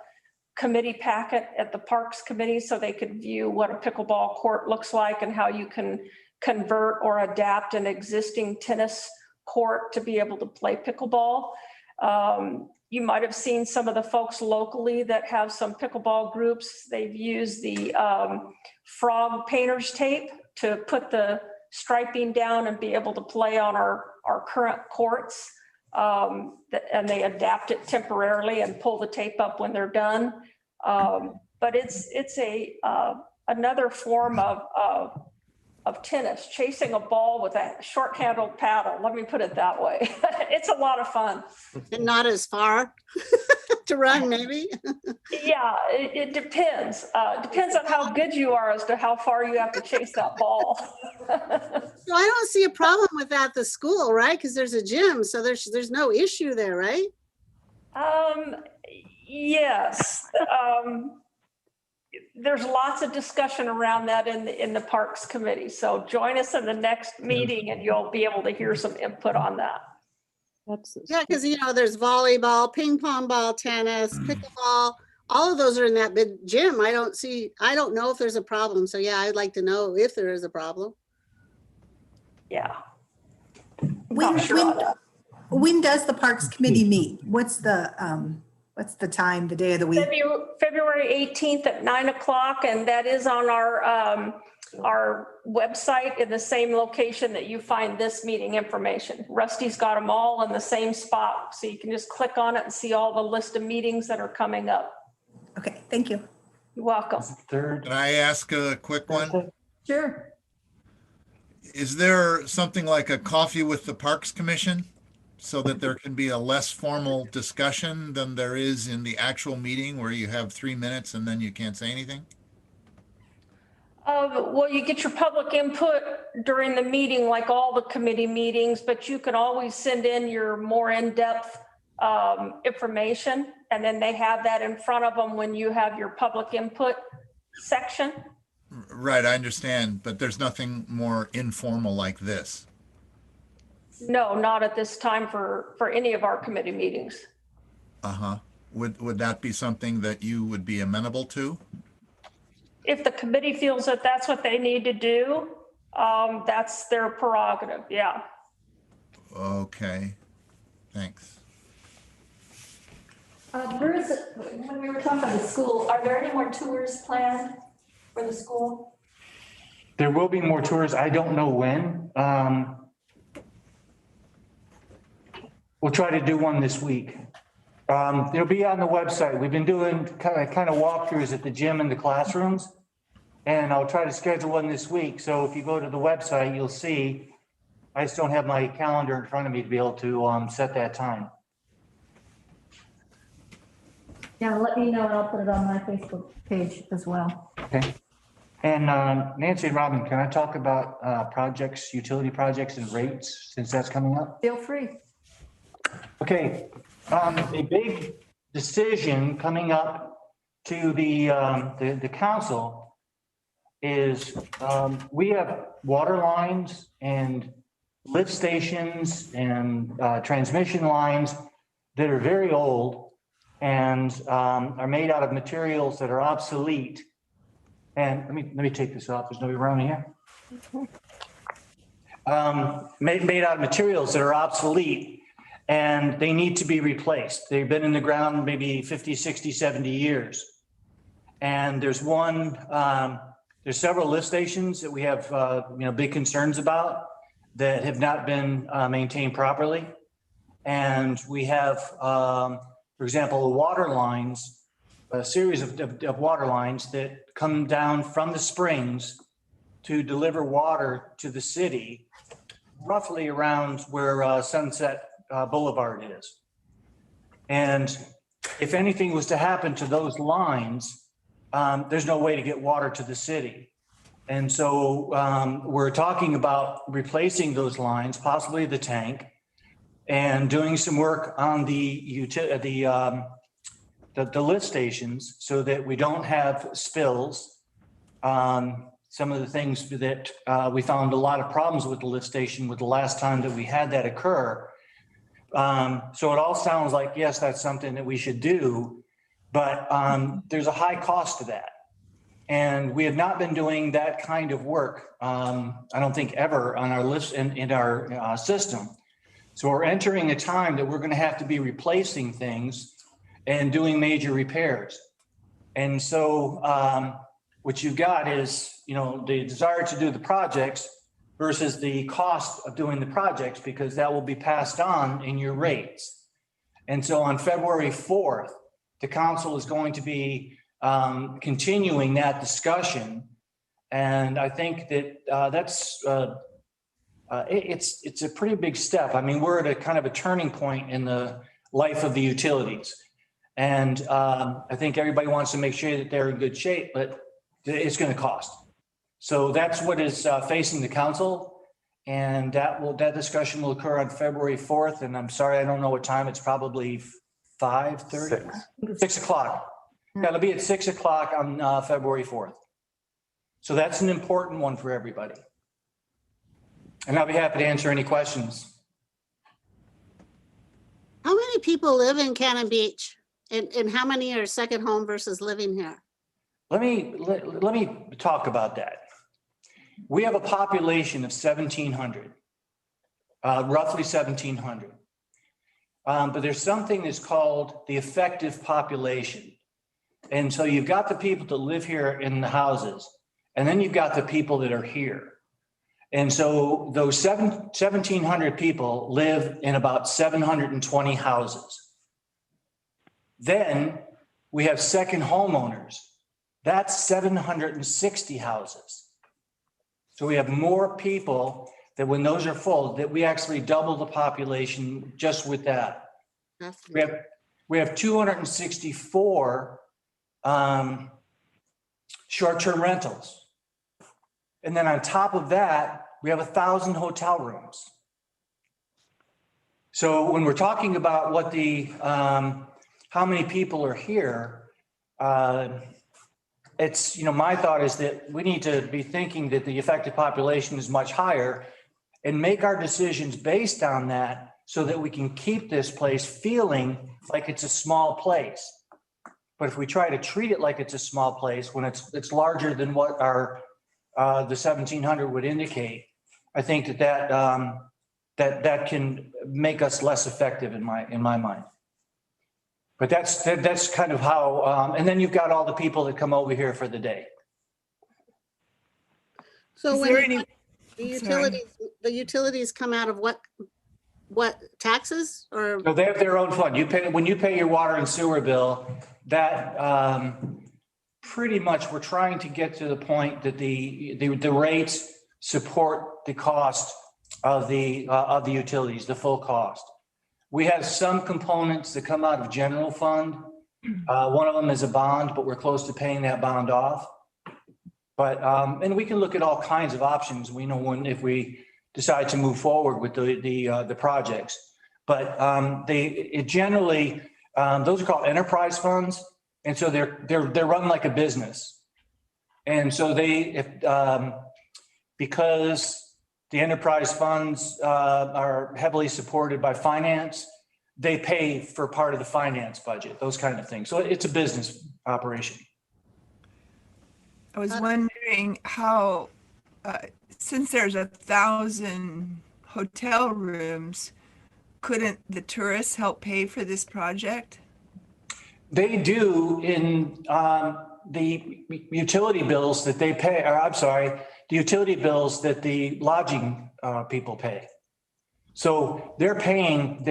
committee packet at the Parks Committee so they could view what a pickleball court looks like and how you can convert or adapt an existing tennis court to be able to play pickleball. You might have seen some of the folks locally that have some pickleball groups. They've used the frog painter's tape to put the striping down and be able to play on our current courts. And they adapt it temporarily and pull the tape up when they're done. But it's another form of tennis, chasing a ball with a short-handled paddle. Let me put it that way. It's a lot of fun. And not as far to run, maybe? Yeah, it depends. Depends on how good you are as to how far you have to chase that ball. So I don't see a problem with that at the school, right? Because there's a gym, so there's no issue there, right? Yes. There's lots of discussion around that in the Parks Committee. So join us in the next meeting and you'll be able to hear some input on that. Yeah, because there's volleyball, ping pong ball, tennis, pickleball. All of those are in that big gym. I don't know if there's a problem. So yeah, I'd like to know if there is a problem. Yeah. When does the Parks Committee meet? What's the time, the day of the week? February 18th at 9:00, and that is on our website in the same location that you find this meeting information. Rusty's got them all in the same spot, so you can just click on it and see all the list of meetings that are coming up. Okay, thank you. You're welcome. Can I ask a quick one? Sure. Is there something like a coffee with the Parks Commission so that there can be a less formal discussion than there is in the actual meeting where you have 3 minutes and then you can't say anything? Well, you get your public input during the meeting, like all the committee meetings, but you can always send in your more in-depth information, and then they have that in front of them when you have your public input section. Right, I understand, but there's nothing more informal like this. No, not at this time for any of our committee meetings. Uh-huh. Would that be something that you would be amenable to? If the committee feels that that's what they need to do, that's their prerogative, yeah. Okay, thanks. Bruce, when we were talking about the school, are there any more tours planned for the school? There will be more tours. I don't know when. We'll try to do one this week. It'll be on the website. We've been doing kind of walkthroughs at the gym and the classrooms. And I'll try to schedule one this week. So if you go to the website, you'll see, I just don't have my calendar in front of me to be able to set that time. Yeah, let me know and I'll put it on my Facebook page as well. Okay. And Nancy and Robin, can I talk about projects, utility projects and rates, since that's coming up? Feel free. Okay, a big decision coming up to the council is we have water lines and lift stations and transmission lines that are very old and are made out of materials that are obsolete. And let me take this off. There's nobody around here. Made out of materials that are obsolete. And they need to be replaced. They've been in the ground maybe 50, 60, 70 years. And there's several lift stations that we have, big concerns about that have not been maintained properly. And we have, for example, water lines, a series of water lines that come down from the springs to deliver water to the city, roughly around where Sunset Boulevard is. And if anything was to happen to those lines, there's no way to get water to the city. And so we're talking about replacing those lines, possibly the tank, and doing some work on the lift stations so that we don't have spills. Some of the things that we found a lot of problems with the lift station with the last time that we had that occur. So it all sounds like, yes, that's something that we should do, but there's a high cost to that. And we have not been doing that kind of work, I don't think ever on our lifts in our system. So we're entering a time that we're going to have to be replacing things and doing major repairs. And so what you've got is, the desire to do the projects versus the cost of doing the projects, because that will be passed on in your rates. And so on February 4th, the council is going to be continuing that discussion. And I think that it's a pretty big step. I mean, we're at a kind of a turning point in the life of the utilities. And I think everybody wants to make sure that they're in good shape, but it's going to cost. So that's what is facing the council. And that discussion will occur on February 4th. And I'm sorry, I don't know what time. It's probably 5:30, 6 o'clock. Yeah, it'll be at 6 o'clock on February 4th. So that's an important one for everybody. And I'll be happy to answer any questions. How many people live in Cannon Beach? And how many are second home versus living here? Let me talk about that. We have a population of 1,700, roughly 1,700. But there's something that's called the effective population. And so you've got the people that live here in the houses, and then you've got the people that are here. And so those 1,700 people live in about 720 houses. Then we have second homeowners. That's 760 houses. So we have more people that when those are full, that we actually double the population just with that. We have 264 short-term rentals. And then on top of that, we have 1,000 hotel rooms. So when we're talking about what how many people are here, it's, my thought is that we need to be thinking that the effective population is much higher and make our decisions based on that so that we can keep this place feeling like it's a small place. But if we try to treat it like it's a small place when it's larger than what our the 1,700 would indicate, I think that can make us less effective in my mind. But that's kind of how, and then you've got all the people that come over here for the day. So when the utilities come out of what taxes or? No, they have their own fund. When you pay your water and sewer bill, that pretty much we're trying to get to the point that the rates support the cost of the utilities, the full cost. We have some components that come out of general fund. One of them is a bond, but we're close to paying that bond off. But and we can look at all kinds of options. We know if we decide to move forward with the projects. But generally those are called enterprise funds, and so they're run like a business. And so because the enterprise funds are heavily supported by finance, they pay for part of the finance budget, those kind of things. So it's a business operation. I was wondering how, since there's 1,000 hotel rooms, couldn't the tourists help pay for this project? They do in the utility bills that they pay, or I'm sorry, the utility bills that the lodging people pay. So they're paying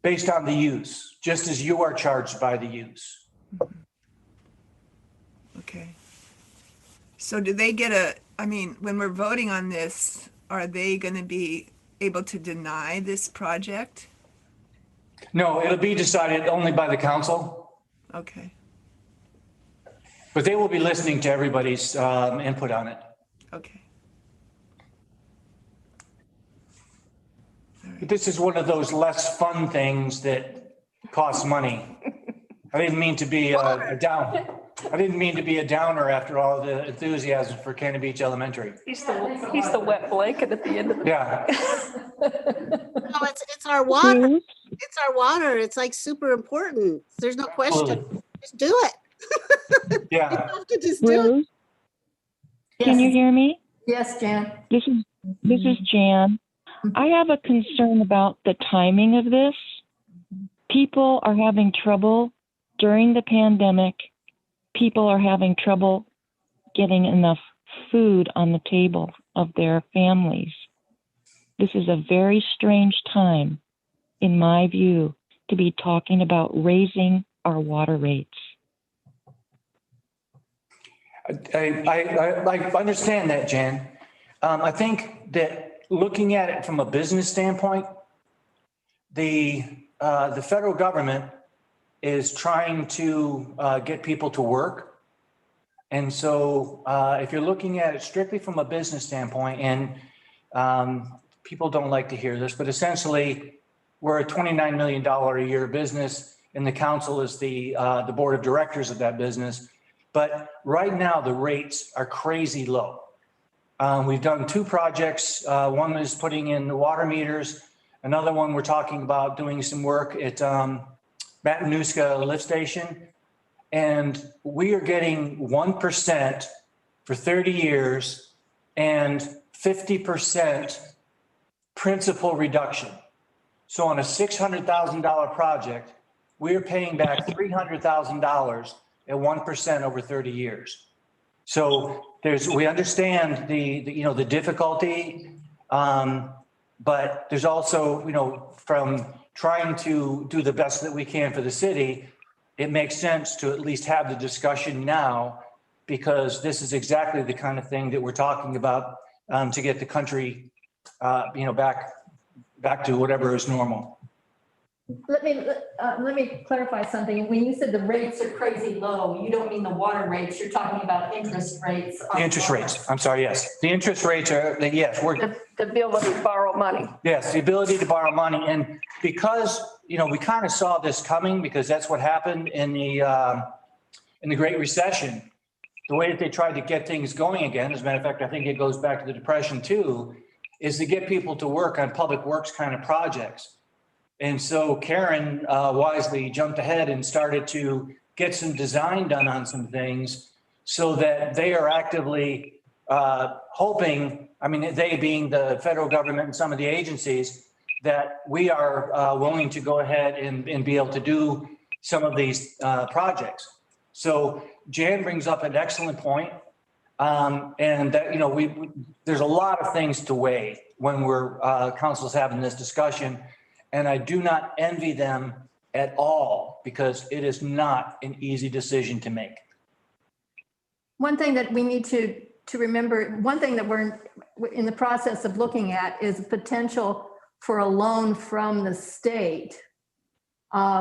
based on the use, just as you are charged by the use. Okay. So do they get when we're voting on this, are they going to be able to deny this project? No, it'll be decided only by the council, Okay, but they will be listening to everybody's input on it. okay. This is one of those less fun things that costs money. I didn't mean to be a downer after all the enthusiasm for Cannon Beach Elementary. He's the wet blanket at the end of the. Yeah. No, it's our water. It's our water. It's like super important. There's no question. Just do it. Yeah. You have to just do it. Rose, can you hear me? Yes, Jan. This is Jan. I have a concern about the timing of this. People are having trouble during the pandemic. People are having trouble getting enough food on the table of their families. This is a very strange time, in my view, to be talking about raising our water rates. I understand that, Jan. I think that looking at it from a business standpoint, the federal government is trying to get people to work. And so if you're looking at it strictly from a business standpoint, and people don't like to hear this, but essentially we're a $29 million a year business, and the council is the board of directors of that business. But right now the rates are crazy low. We've done 2 projects. One is putting in the water meters. Another one, we're talking about doing some work at Matanuska lift station. And we are getting 1% for 30 years and 50% principal reduction. So on a $600,000 project, we are paying back $300,000 at 1% over 30 years. So we understand the difficulty, but there's also, from trying to do the best that we can for the city, it makes sense to at least have the discussion now, because this is exactly the kind of thing that we're talking about to get the country, back to whatever is normal. Let me clarify something. When you said the rates are crazy low, you don't mean the water rates, you're talking about interest rates. The interest rates, I'm sorry, yes. The interest rates are, yes, The ability to borrow money. yes, the ability to borrow money. And because, we kind of saw this coming, because that's what happened in the Great Recession. The way that they tried to get things going again, as a matter of fact, I think it goes back to the Depression too, is to get people to work on public works kind of projects. And so Karen wisely jumped ahead and started to get some design done on some things, so that they are actively hoping, they being the federal government and some of the agencies, that we are willing to go ahead and be able to do some of these projects. So Jan brings up an excellent point. And that, there's a lot of things to weigh when we're council's having this discussion. And I do not envy them at all, because it is not an easy decision to make. One thing that we need to remember, one thing that we're in the process of looking at is potential for a loan from the state,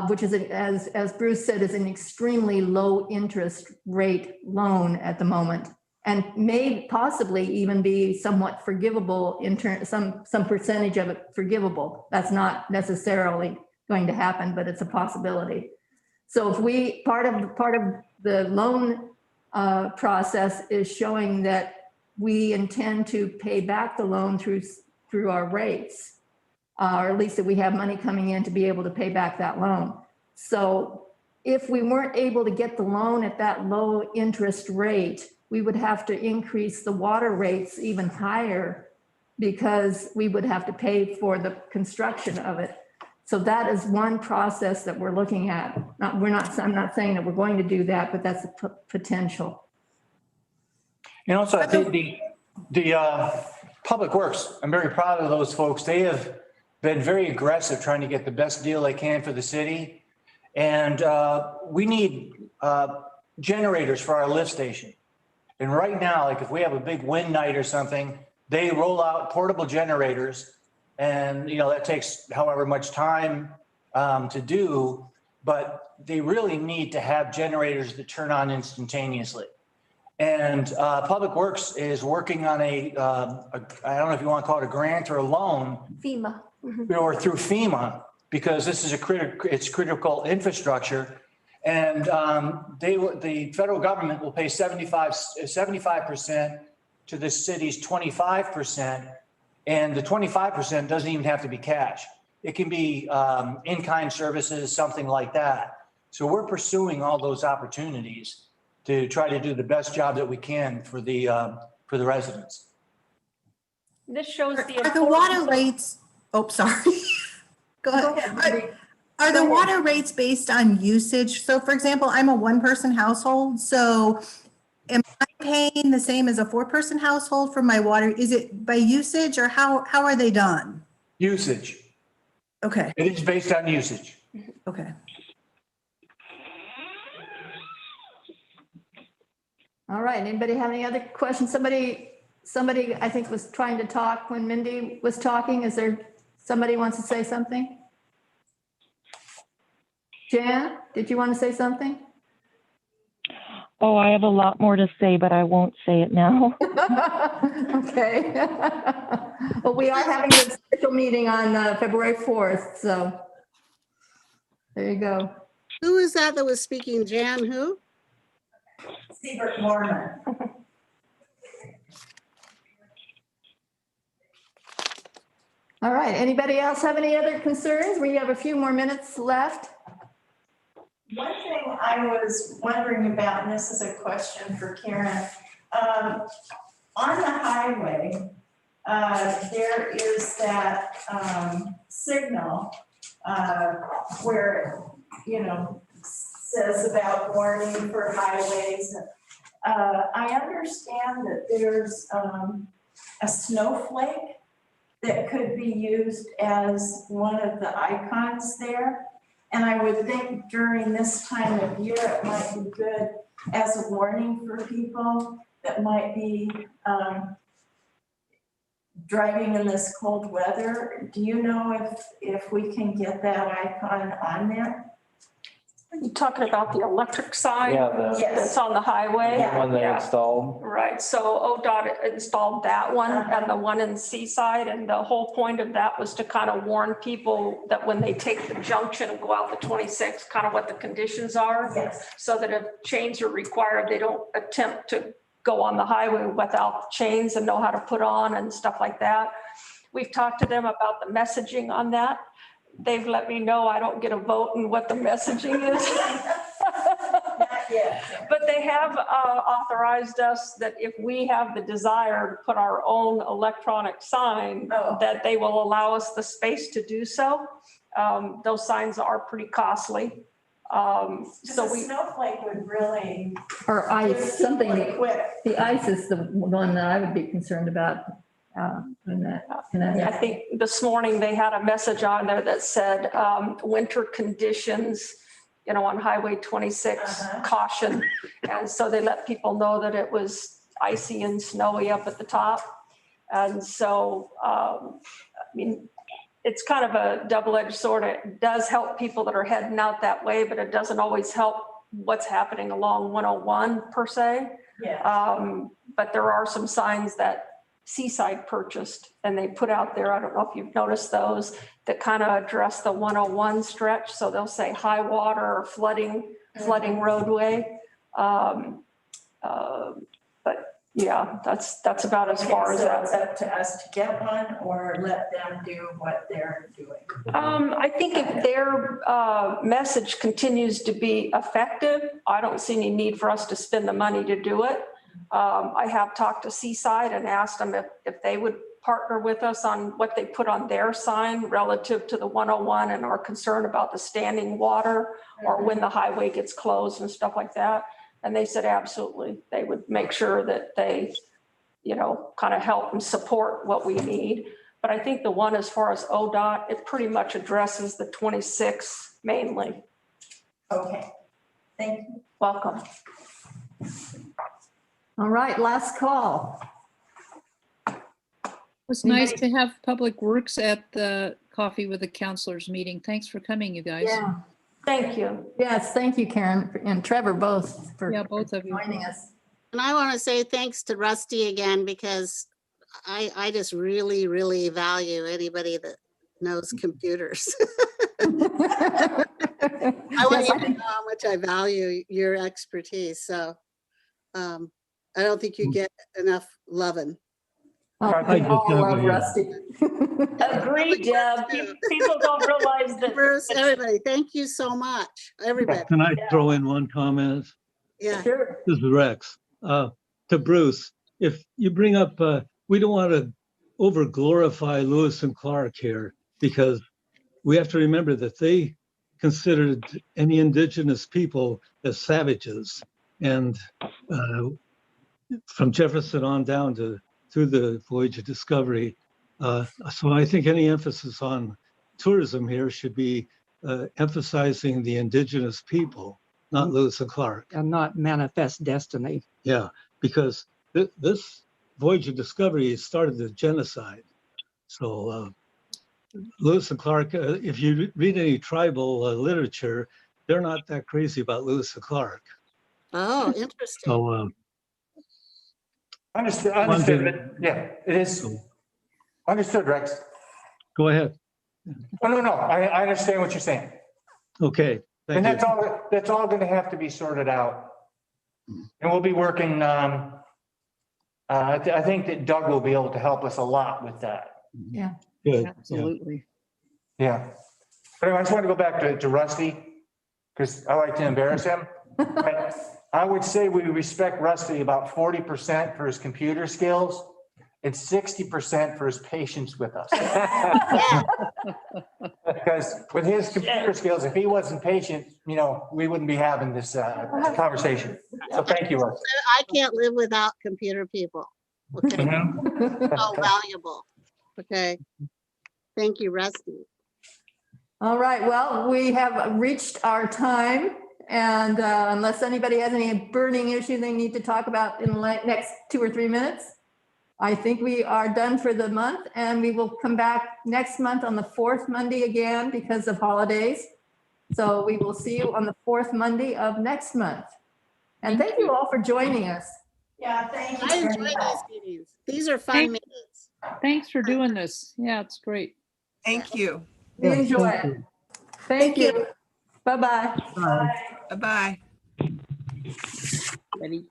which is, as Bruce said, is an extremely low interest rate loan at the moment, and may possibly even be somewhat forgivable some percentage of it forgivable. That's not necessarily going to happen, but it's a possibility. So if part of the loan process is showing that we intend to pay back the loan through our rates, or at least that we have money coming in to be able to pay back that loan. So if we weren't able to get the loan at that low interest rate, we would have to increase the water rates even higher, because we would have to pay for the construction of it. So that is one process that we're looking at. I'm not saying that we're going to do that, but that's a potential. So I think the Public Works, I'm very proud of those folks. They have been very aggressive trying to get the best deal they can for the city. And we need generators for our lift station. And right now, like if we have a big wind night or something, they roll out portable generators, and that takes however much time to do, but they really need to have generators that turn on instantaneously. And Public Works is working on I don't know if you want to call it a grant or a loan, FEMA. or through FEMA, because this is it's critical infrastructure. And the federal government will pay 75% to the city's 25%. And the 25% doesn't even have to be cash. It can be in-kind services, something like that. So we're pursuing all those opportunities to try to do the best job that we can for the residents. This shows Are the water rates, oh, sorry. Go ahead. Are the water rates based on usage? So for example, I'm a one-person household, so am I paying the same as a four-person household for my water? Is it by usage, or how are they done? Usage. Okay. It is based on usage. Okay. All right, anybody have any other questions? Somebody I think was trying to talk when Mindy was talking. Is there somebody wants to say something? Jan, did you want to say something? Oh, I have a lot more to say, but I won't say it now. Okay. Well, we are having the special meeting on February 4th, so there you go. Who is that was speaking? Jan who? Siebert Mormon. All right, anybody else have any other concerns? We have a few more minutes left. One thing I was wondering about, and this is a question for Karen, on the highway, there is that signal where, says about warning for highways. I understand that there's a snowflake that could be used as one of the icons there. And I would think during this time of year, it might be good as a warning for people that might be driving in this cold weather. Do you know if we can get that icon on there? You talking about the electric sign? Yeah, That's on the highway? the one they installed. Right, so ODOT installed that one and the one in Seaside, and the whole point of that was to kind of warn people that when they take the junction and go out the 26, kind of what the conditions are. Yes. So that if chains are required, they don't attempt to go on the highway without chains and know how to put on and stuff like that. We've talked to them about the messaging on that. They've let me know I don't get a vote in what the messaging is. But they have authorized us that if we have the desire to put our own electronic sign, that they will allow us the space to do so. Those signs are pretty costly. So the snowflake would really. Or ice, something. Really quick. The ice is the one that I would be concerned about. I think this morning they had a message on there that said winter conditions, on Highway 26, caution. And so they let people know that it was icy and snowy up at the top. And so, it's kind of a double-edged sword. It does help people that are heading out that way, but it doesn't always help what's happening along 101 per se. Yeah. But there are some signs that Seaside purchased and they put out there, I don't know if you've noticed those, that kind of address the 101 stretch. So they'll say high water or flooding roadway. But yeah, that's about as far as that. It's up to us to get one or let them do what they're doing. I think if their message continues to be effective, I don't see any need for us to spend the money to do it. I have talked to Seaside and asked them if they would partner with us on what they put on their sign relative to the 101 and are concerned about the standing water or when the highway gets closed and stuff like that. And they said, absolutely. They would make sure that they, kind of help and support what we need. But I think the one as far as ODOT, it pretty much addresses the 26 mainly. Okay, thank you. Welcome. All right, last call. It was nice to have Public Works at the Coffee with the Counselors meeting. Thanks for coming, you guys. Yeah. Thank you. Yes, thank you, Karen and Trevor, both for Yeah, both of you. joining us. And I want to say thanks to Rusty again, because I just really, really value anybody that knows computers. I want you to know how much I value your expertise. So I don't think you get enough loving. I love Rusty. Agreed, Deb. People don't realize that. Bruce, everybody, thank you so much. Everybody. Can I throw in one comment? Yeah. Sure. This is Rex. To Bruce, if you bring up, we don't want to over glorify Lewis and Clark here, because we have to remember that they considered any indigenous people as savages. And from Jefferson on down through the voyage of discovery. So I think any emphasis on tourism here should be emphasizing the indigenous people, not Lewis and Clark. And not manifest destiny. Yeah, because this voyage of discovery started the genocide. So Lewis and Clark, if you read any tribal literature, they're not that crazy about Lewis and Clark. Oh, interesting. So Understood, but yeah, it is. Understood, Rex. Go ahead. Oh, no, I understand what you're saying. Okay. And that's all going to have to be sorted out. And we'll be working, I think that Doug will be able to help us a lot with that. Yeah. Good. Absolutely. Yeah. But anyway, I just want to go back to Rusty, because I like to embarrass him. But I would say we respect Rusty about 40% for his computer skills and 60% for his patience with us. Because with his computer skills, if he wasn't patient, we wouldn't be having this conversation. So thank you, Rusty. I can't live without computer people. Okay. So valuable. Okay. Thank you, Rusty. All right, well, we have reached our time. And unless anybody has any burning issue they need to talk about in the next 2 or 3 minutes, I think we are done for the month, and we will come back next month on the 4th Monday again because of holidays. So we will see you on the 4th Monday of next month. And thank you all for joining us. Yeah, thank you. I enjoy these meetings. These are fun meetings. Thanks for doing this. Yeah, it's great. Thank you. We enjoy it. Thank you. Bye-bye. Bye-bye. Ready?